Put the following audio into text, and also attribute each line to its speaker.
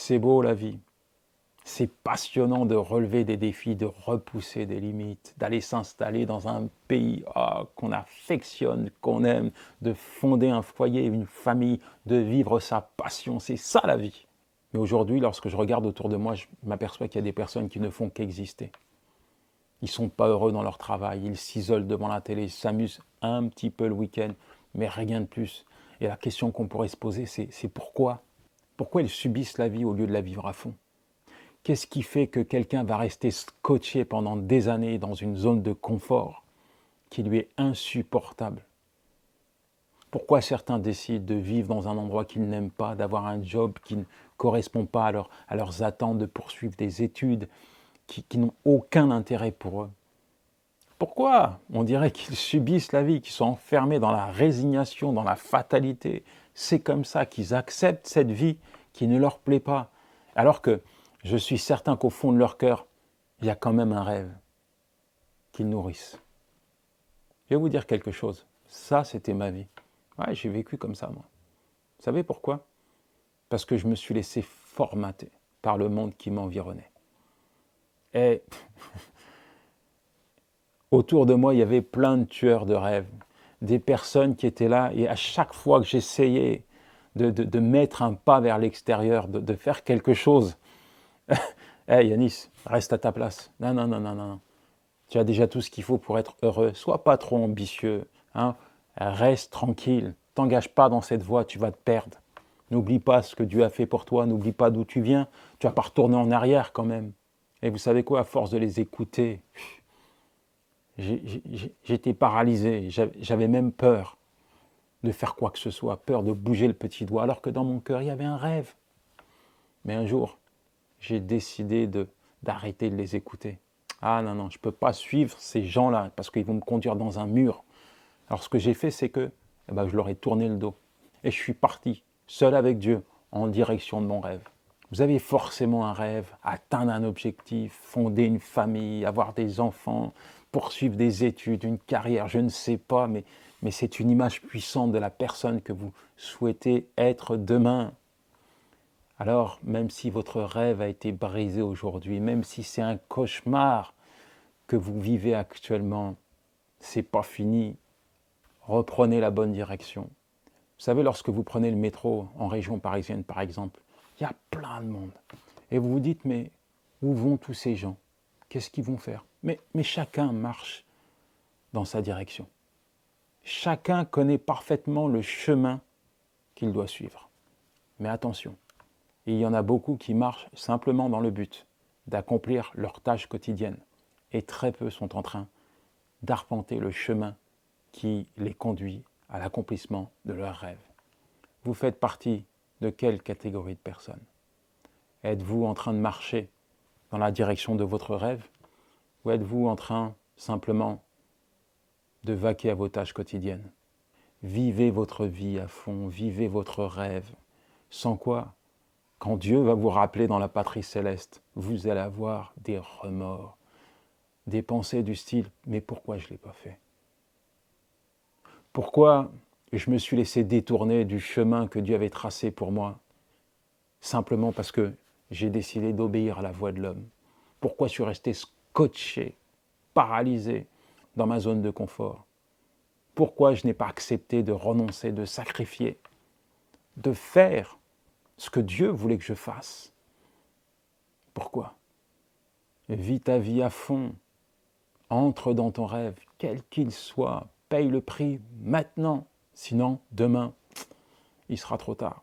Speaker 1: C'est beau la vie. C'est passionnant de relever des défis, de repousser des limites, d'aller s'installer dans un pays qu'on affectionne, qu'on aime, de fonder un foyer, une famille, de vivre sa passion. C'est ça la vie. Mais aujourd'hui, lorsque je regarde autour de moi, je m'aperçois qu'il y a des personnes qui ne font qu'exister. Ils ne sont pas heureux dans leur travail, ils s'isolent devant la télé, ils s'amusent un petit peu le week-end, mais rien de plus. Et la question qu'on pourrait se poser, c'est pourquoi? Pourquoi ils subissent la vie au lieu de la vivre à fond? Qu'est-ce qui fait que quelqu'un va rester scotché pendant des années dans une zone de confort qui lui est insupportable? Pourquoi certains décident de vivre dans un endroit qu'ils n'aiment pas, d'avoir un job qui ne correspond pas à leurs attentes, de poursuivre des études qui n'ont aucun intérêt pour eux? Pourquoi on dirait qu'ils subissent la vie, qu'ils sont enfermés dans la résignation, dans la fatalité? C'est comme ça qu'ils acceptent cette vie qui ne leur plaît pas. Alors que je suis certain qu'au fond de leur cœur, il y a quand même un rêve qu'ils nourrissent. Je vais vous dire quelque chose. Ça, c'était ma vie. Ouais, j'ai vécu comme ça, moi. Vous savez pourquoi? Parce que je me suis laissé formater par le monde qui m'environnait. Et autour de moi, il y avait plein de tueurs de rêves, des personnes qui étaient là, et à chaque fois que j'essayais de mettre un pas vers l'extérieur, de faire quelque chose, hey Yanis, reste à ta place. Non, non, non, non, non. Tu as déjà tout ce qu'il faut pour être heureux. Sois pas trop ambitieux. Hein. Reste tranquille. T'engage pas dans cette voie, tu vas te perdre. N'oublie pas ce que Dieu a fait pour toi, n'oublie pas d'où tu viens. Tu vas pas retourner en arrière quand même. Et vous savez quoi, à force de les écouter, j'étais paralysé, j'avais même peur de faire quoi que ce soit, peur de bouger le petit doigt, alors que dans mon cœur, il y avait un rêve. Mais un jour, j'ai décidé d'arrêter de les écouter. Ah non, non, je ne peux pas suivre ces gens-là parce qu'ils vont me conduire dans un mur. Alors ce que j'ai fait, c'est que je leur ai tourné le dos. Et je suis parti, seul avec Dieu, en direction de mon rêve. Vous avez forcément un rêve, atteindre un objectif, fonder une famille, avoir des enfants, poursuivre des études, une carrière, je ne sais pas, mais c'est une image puissante de la personne que vous souhaitez être demain. Alors, même si votre rêve a été brisé aujourd'hui, même si c'est un cauchemar que vous vivez actuellement, c'est pas fini. Reprenez la bonne direction. Vous savez, lorsque vous prenez le métro en région parisienne, par exemple, il y a plein de monde. Et vous vous dites, mais où vont tous ces gens? Qu'est-ce qu'ils vont faire? Mais chacun marche dans sa direction. Chacun connaît parfaitement le chemin qu'il doit suivre. Mais attention, il y en a beaucoup qui marchent simplement dans le but d'accomplir leurs tâches quotidiennes. Et très peu sont en train d'arpenter le chemin qui les conduit à l'accomplissement de leurs rêves. Vous faites partie de quelle catégorie de personnes? Êtes-vous en train de marcher dans la direction de votre rêve? Ou êtes-vous en train simplement de vaquer à vos tâches quotidiennes? Vivez votre vie à fond, vivez votre rêve. Sans quoi, quand Dieu va vous rappeler dans la patrie céleste, vous allez avoir des remords, des pensées du style « mais pourquoi je ne l'ai pas fait ?» Pourquoi je me suis laissé détourner du chemin que Dieu avait tracé pour moi? Simplement parce que j'ai décidé d'obéir à la voix de l'homme. Pourquoi je suis resté scotché, paralysé dans ma zone de confort? Pourquoi je n'ai pas accepté de renoncer, de sacrifier, de faire ce que Dieu voulait que je fasse? Pourquoi? Vis ta vie à fond, entre dans ton rêve, quel qu'il soit, paye le prix maintenant, sinon demain, il sera trop tard.